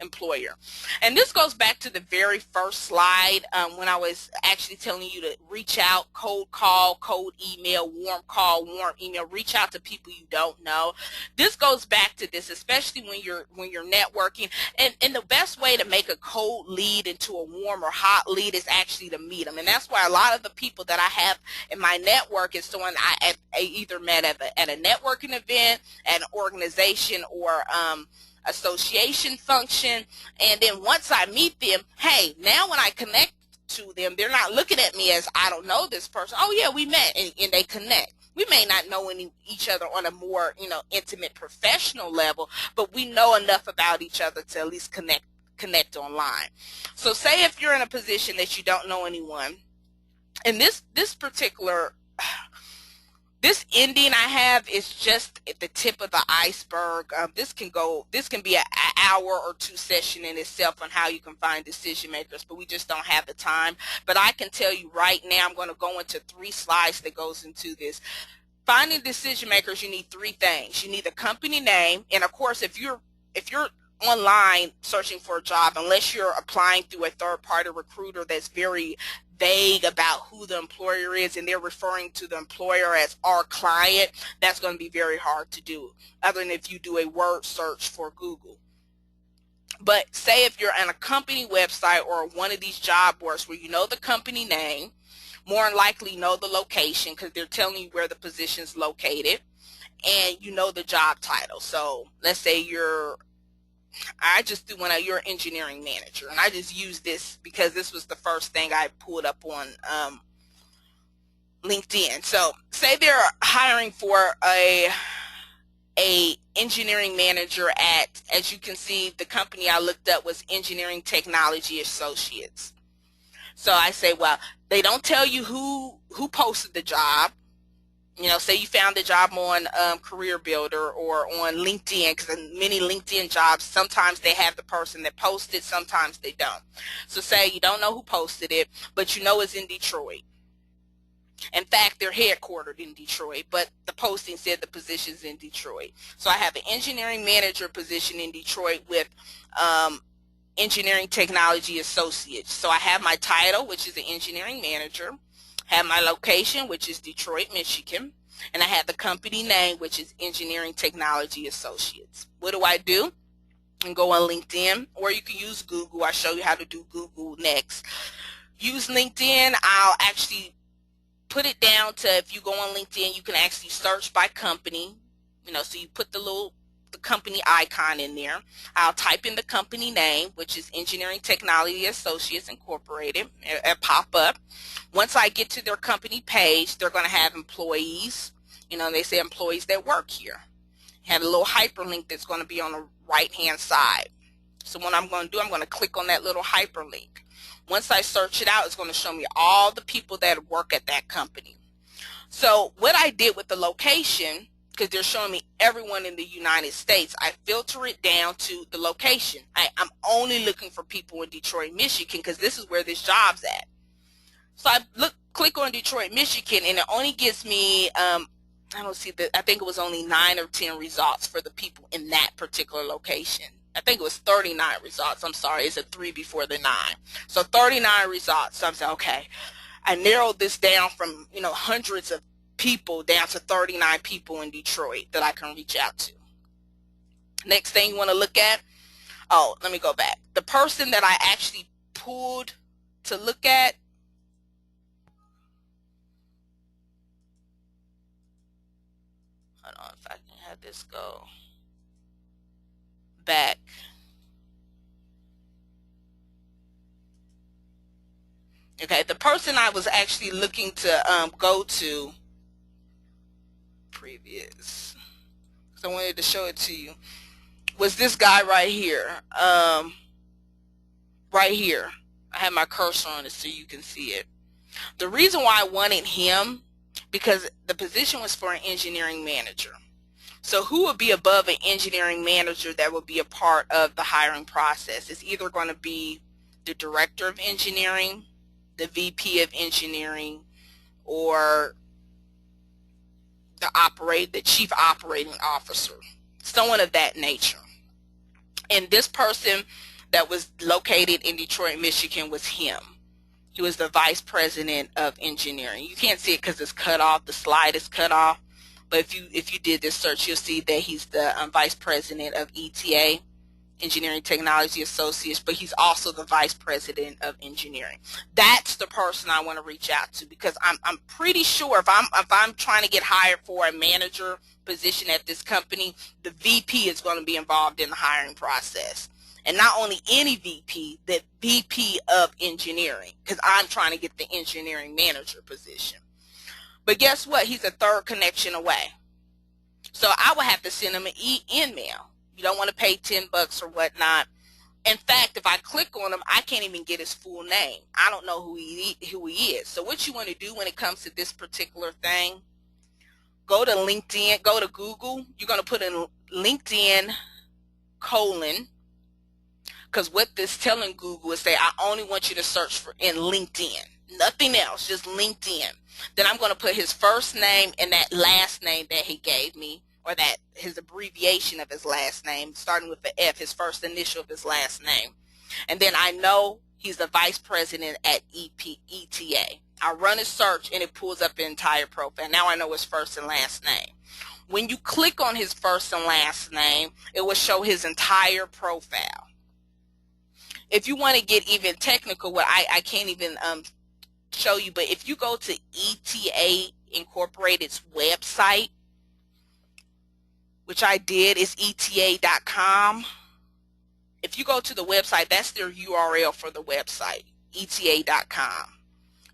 employer? And this goes back to the very first slide when I was actually telling you to reach out, cold call, cold email, warm call, warm email, reach out to people you don't know. This goes back to this, especially when you're networking. And the best way to make a cold lead into a warm or hot lead is actually to meet them. And that's why a lot of the people that I have in my network is someone I either met at a networking event, at an organization, or association function. And then once I meet them, hey, now when I connect to them, they're not looking at me as I don't know this person. Oh yeah, we met, and they connect. We may not know each other on a more intimate professional level, but we know enough about each other to at least connect online. So say if you're in a position that you don't know anyone, and this particular this ending I have is just at the tip of the iceberg. This can be an hour or two session in itself on how you can find decision makers, but we just don't have the time. But I can tell you right now, I'm going to go into 3 slides that goes into this. Finding decision makers, you need 3 things. You need the company name, and of course, if you're online searching for a job, unless you're applying through a third-party recruiter that's very vague about who the employer is and they're referring to the employer as our client, that's going to be very hard to do, other than if you do a word search for Google. But say if you're on a company website or one of these job boards where you know the company name, more than likely know the location because they're telling you where the position's located, and you know the job title. So let's say you're an engineering manager, and I just use this because this was the first thing I pulled up on LinkedIn. So say they're hiring for a engineering manager at, as you can see, the company I looked up was Engineering Technology Associates. So I say, well, they don't tell you who posted the job. You know, say you found a job on Career Builder or on LinkedIn, because many LinkedIn jobs, sometimes they have the person that posted, sometimes they don't. So say you don't know who posted it, but you know it's in Detroit. In fact, they're headquartered in Detroit, but the posting said the position's in Detroit. So I have an engineering manager position in Detroit with engineering technology associates. So I have my title, which is an engineering manager, have my location, which is Detroit, Michigan, and I have the company name, which is engineering technology associates. What do? And go on LinkedIn, or you can use Google. I'll show you how to do Google next. Use LinkedIn. I'll actually put it down to, if you go on LinkedIn, you can actually search by company. You know, so you put the company icon in there. I'll type in the company name, which is Engineering Technology Associates Incorporated. It'll pop up. Once I get to their company page, they're going to have employees. You know, they say employees that work here. Have a little hyperlink that's going to be on the right hand side. So what I'm going to do, I'm going to click on that little hyperlink. Once I search it out, it's going to show me all the people that work at that company. So what I did with the location, because they're showing me everyone in the United States, I filter it down to the location. I'm only looking for people in Detroit, Michigan, because this is where this job's at. So I click on Detroit, Michigan, and it only gives me, I don't see that, I think it was only 9 or 10 results for the people in that particular location. I think it was 39 results. I'm sorry, it's a 3 before the 9. So 39 results. So I'm saying, okay, I narrowed this down from, you know, hundreds of people down to 39 people in Detroit that I can reach out to. Next thing you want to look at, oh, let me go back. The person that I actually pulled to look at, hold on, if I can have this go back. Okay, the person I was actually looking to go to previous, because I wanted to show it to you, was this guy right here. Right here. I have my cursor on it so you can see it. The reason why I wanted him, because the position was for an engineering manager. So who would be above an engineering manager that would be a part of the hiring process? It's either going to be the director of engineering, the VP of engineering, or the chief operating officer, someone of that nature. And this person that was located in Detroit, Michigan was him. He was the vice president of engineering. You can't see it because it's cut off. The slide is cut off. But if you did this search, you'll see that he's the vice president of ETA, Engineering Technology Associates, but he's also the vice president of engineering. That's the person I want to reach out to, because I'm pretty sure if I'm trying to get hired for a manager position at this company, the VP is going to be involved in the hiring process. And not only any VP, the VP of engineering, because I'm trying to get the engineering manager position. But guess what? He's a third connection away. So I would have to send him an email. You don't want to pay $10 or whatnot. In fact, if I click on him, I can't even get his full name. I don't know who he is. So what you want to do when it comes to this particular thing, go to LinkedIn, go to Google. You're going to put in LinkedIn : because what this telling Google is say, I only want you to search for in LinkedIn, nothing else, just LinkedIn. Then I'm going to put his first name and that last name that he gave me, or that his abbreviation of his last name, starting with the F, his first initial of his last name. And then I know he's the vice president at ETA. I run a search and it pulls up the entire profile. Now I know his first and last name. When you click on his first and last name, it will show his entire profile. If you want to get even technical, what I can't even show you, but if you go to ETA Incorporated's website, which I did, is eta.com. If you go to the website, that's their URL for the website, eta.com.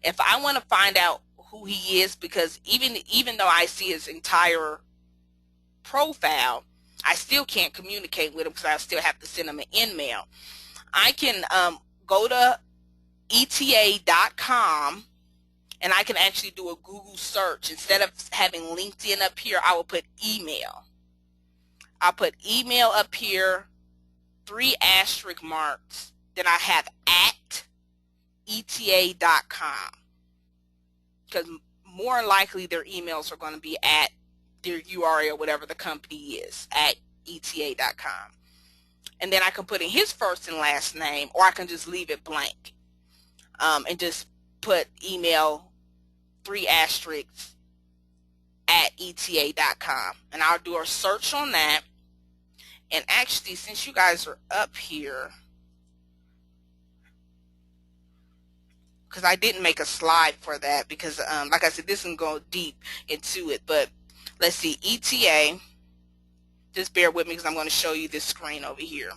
If I want to find out who he is, because even though I see his entire profile, I still can't communicate with him because I still have to send him an email. I can go to eta.com, and I can actually do a Google search. Instead of having LinkedIn up here, I will put email. I'll put email up here, 3 asterisk marks. Then I have at eta.com, because more likely their emails are going to be at their URL, whatever the company is, at eta.com. And then I can put in his first and last name, or I can just leave it blank, and just put email 3 asterisks at eta.com, and I'll do a search on that. And actually, since you guys are up here, because I didn't make a slide for that, because like I said, this can go deep into it, but let's see, ETA, just bear with me because I'm going to show you this screen over here.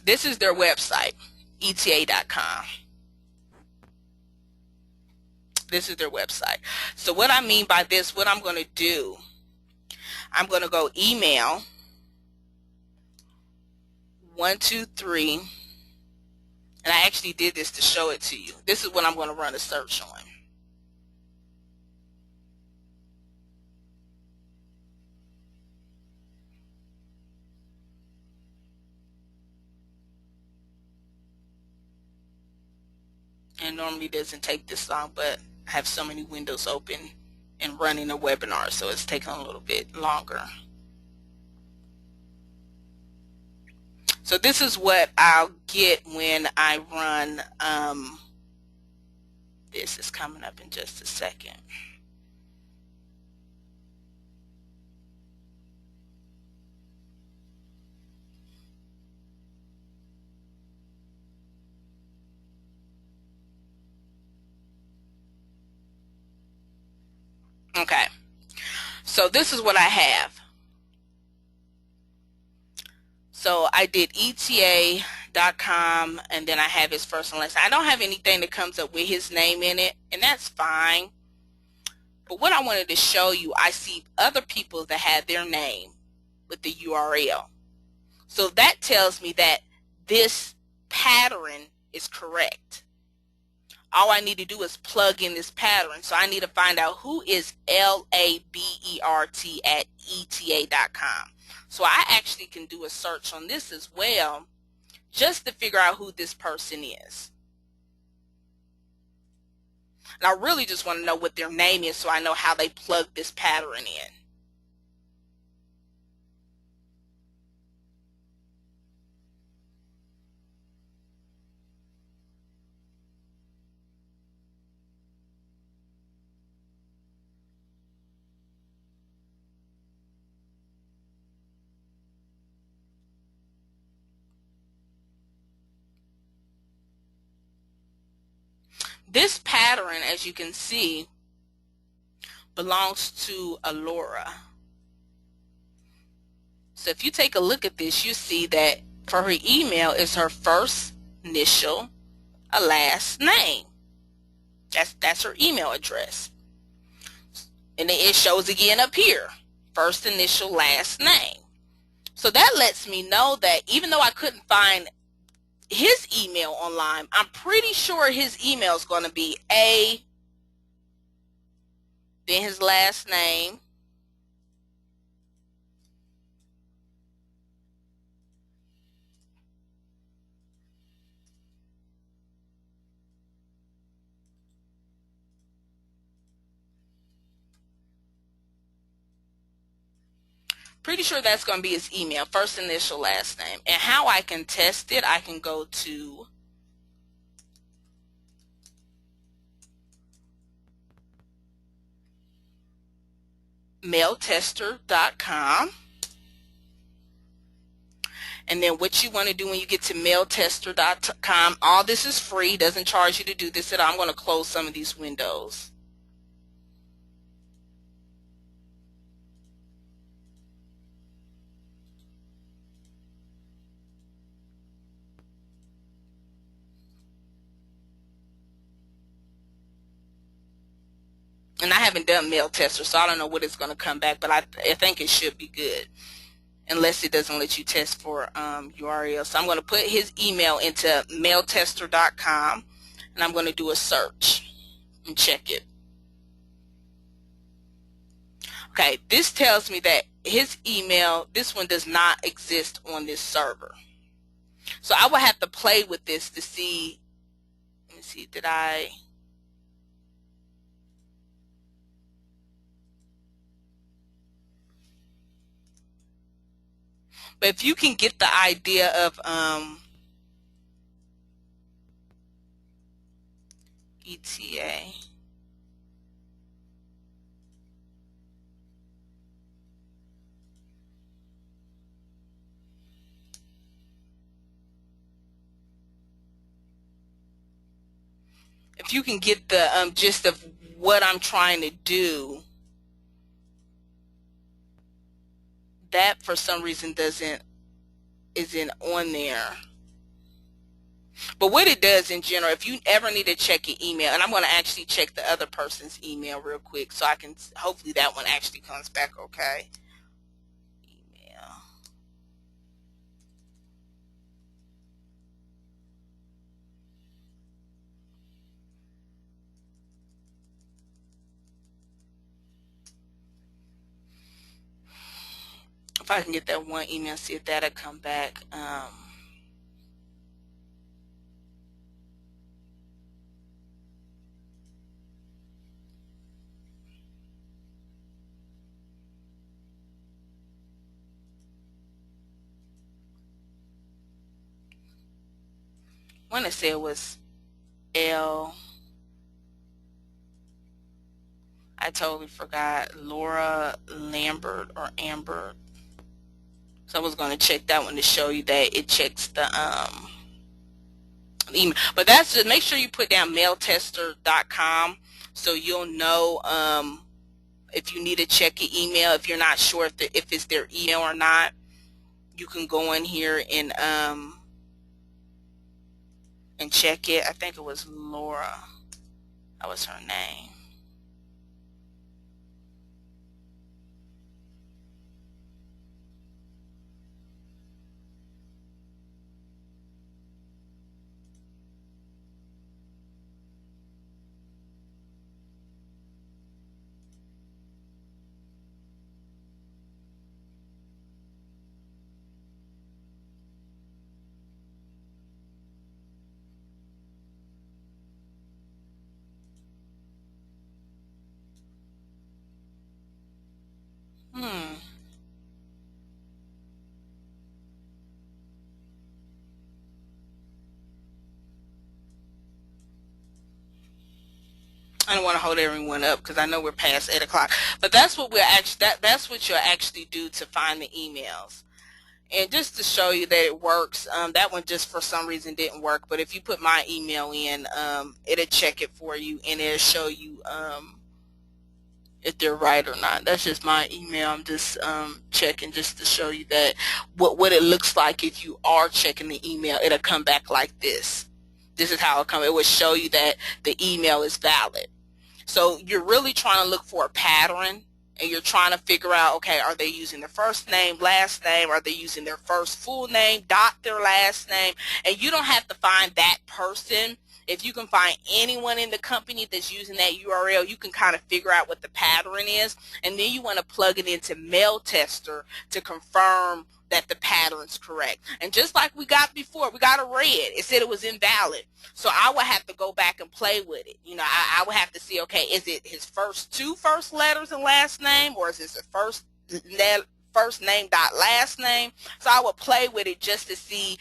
This is their website, eta.com. This is their website. So what I mean by this, what I'm going to do, I'm going to go email 123, and I actually did this to show it to you. This is what I'm going to run a search on. And normally doesn't take this long, but I have so many windows open and running a webinar, so it's taking a little bit longer. So this is what I'll get when I run, this is coming up in just a second. Okay, so this is what I have. So I did eta.com, and then I have his first and last. I don't have anything that comes up with his name in it, and that's fine. But what I wanted to show you, I see other people that have their name with the URL. So that tells me that this pattern is correct. All I need to do is plug in this pattern. So I need to find out who is LABERT at eta.com. So I actually can do a search on this as well, just to figure out who this person is. And I really just want to know what their name is so I know how they plug this pattern in. This pattern, as you can see, belongs to Alora. So if you take a look at this, you see that for her email is her first initial, a last name. That's her email address. And then it shows again up here, first initial, last name. So that lets me know that even though I couldn't find his email online, I'm pretty sure his email is going to be A, then his last name, pretty sure that's going to be his email, first initial, last name. And how I can test it, I can go to mailtester.com. And then what you want to do when you get to mailtester.com, all this is free, doesn't charge you to do this at all. I'm going to close some of these windows. And I haven't done mail tester, so I don't know what it's going to come back, but I think it should be good. unless it doesn't let you test for URL. So I'm going to put his email into mailtester.com, and I'm going to do a search and check it. Okay, this tells me that his email, this one does not exist on this server. So I will have to play with this to see, let me see, did I... But if you can get the idea of ETA, if you can get the gist of what I'm trying to do, that for some reason isn't on there. But what it does in general, if you ever need to check your email, and I'm going to actually check the other person's email real quick so I can, hopefully that one actually comes back okay. Email. If I can get that one email, see if that'll come back. I want to say it was L. I totally forgot. Laura Lambert or Amber. So I was going to check that one to show you that it checks the email. But that's just, make sure you put down mailtester.com so you'll know if you need to check your email. If you're not sure if it's their email or not, you can go in here and check it. I think it was Laura. That was her name. I don't want to hold everyone up because I know we're past 8 o'clock. But that's what we're actually, that's what you'll actually do to find the emails. And just to show you that it works, that one just for some reason didn't work. But if you put my email in, it'll check it for you and it'll show you if they're right or not. That's just my email. I'm just checking just to show you that what it looks like if you are checking the email. It'll come back like this. This is how it'll come. It will show you that the email is valid. So you're really trying to look for a pattern, and you're trying to figure out, okay, are they using their first name, last name? Are they using their first full name, dot their last name? And you don't have to find that person. If you can find anyone in the company that's using that URL, you can kind of figure out what the pattern is. And then you want to plug it into Mailtester to confirm that the pattern's correct. And just like we got before, we got a red. It said it was invalid. So I would have to go back and play with it. You know, I would have to see, okay, is it his two first letters and last name, or is this the first name dot last name? So I would play with it just to see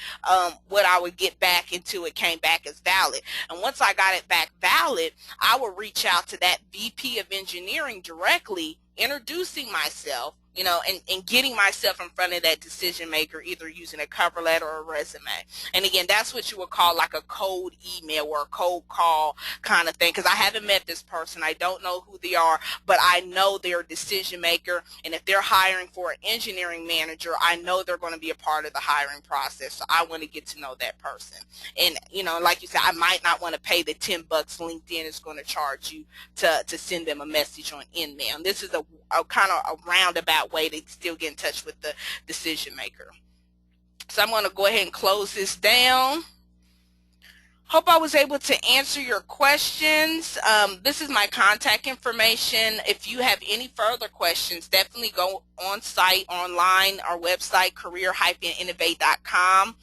what I would get back until it came back as valid. And once I got it back valid, I would reach out to that VP of engineering directly, introducing myself, you know, and getting myself in front of that decision maker, either using a cover letter or a resume. And again, that's what you would call like a cold email or a cold call kind of thing, because I haven't met this person. I don't know who they are, but I know they're a decision maker. And if they're hiring for an engineering manager, I know they're going to be a part of the hiring process. So I want to get to know that person. And, you know, like you said, I might not want to pay the $10 LinkedIn is going to charge you to send them a message on InMail. And this is a kind of a roundabout that way to still get in touch with the decision maker. So I'm going to go ahead and close this down. Hope I was able to answer your questions. This is my contact information. If you have any further questions, definitely go on site, online, our website, career-innovate.com.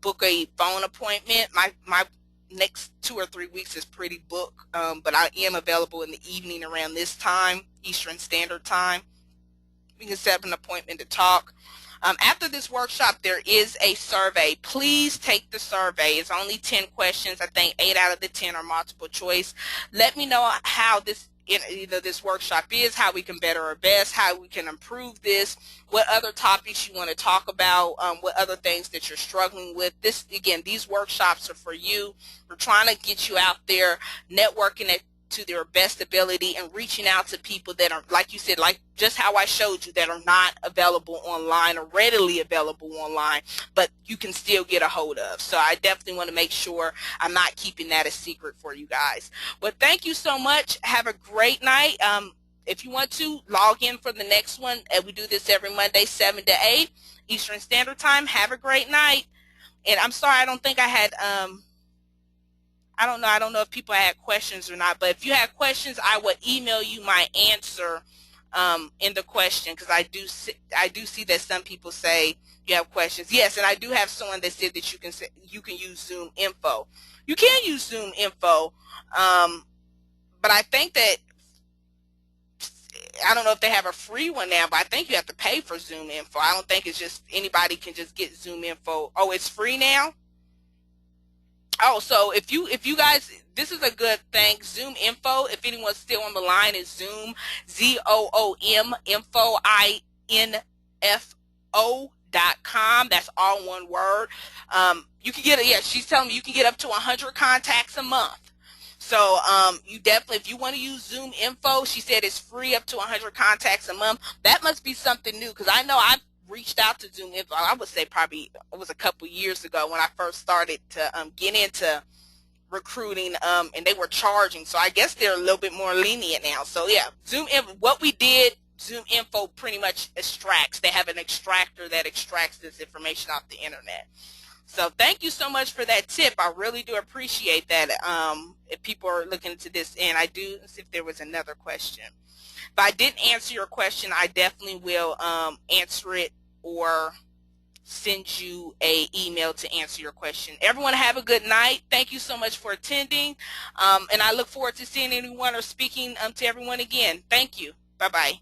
Book a phone appointment. My next 2 or 3 weeks is pretty booked, but I am available in the evening around this time, Eastern Standard Time. We can set up an appointment to talk. After this workshop, there is a survey. Please take the survey. It's only 10 questions. I think 8 out of the 10 are multiple choice. Let me know how this workshop is, how we can better our best, how we can improve this, what other topics you want to talk about, what other things that you're struggling with. Again, these workshops are for you. We're trying to get you out there, networking to their best ability and reaching out to people that are, like you said, like just how I showed you, that are not available online or readily available online, but you can still get a hold of. So I definitely want to make sure I'm not keeping that a secret for you guys. Well, thank you so much. Have a great night. If you want to, log in for the next one. We do this every Monday, 7 to 8 Eastern Standard Time. Have a great night. And I'm sorry, I don't think I had I don't know if people had questions or not, but if you have questions, I would email you my answer in the question, because I do see that some people say you have questions. Yes, and I do have someone that said that you can use Zoom Info. You can use Zoom Info, but I think that, I don't know if they have a free one now, but I think you have to pay for Zoom Info. I don't think it's just anybody can just get Zoom Info. Oh, it's free now? Oh, so if you guys, this is a good thing. Zoom Info, if anyone's still on the line, is Zoom, ZOOM, info, INFO.com. That's all one word. You can get it. Yeah, she's telling me you can get up to 100 contacts a month. So you definitely, if you want to use Zoom Info, she said it's free up to 100 contacts a month. That must be something new, because I know I've reached out to Zoom Info. I would say probably it was a couple years ago when I first started to get into recruiting, and they were charging. So I guess they're a little bit more lenient now. So yeah, Zoom Info, what we did, Zoom Info pretty much extracts. They have an extractor that extracts this information off the internet. So thank you so much for that tip. I really do appreciate that. If people are looking into this, and I do see if there was another question. If I didn't answer your question, I definitely will answer it or send you a email to answer your question. Everyone have a good night. Thank you so much for attending, and I look forward to seeing anyone or speaking to everyone again. Thank you. Bye-bye.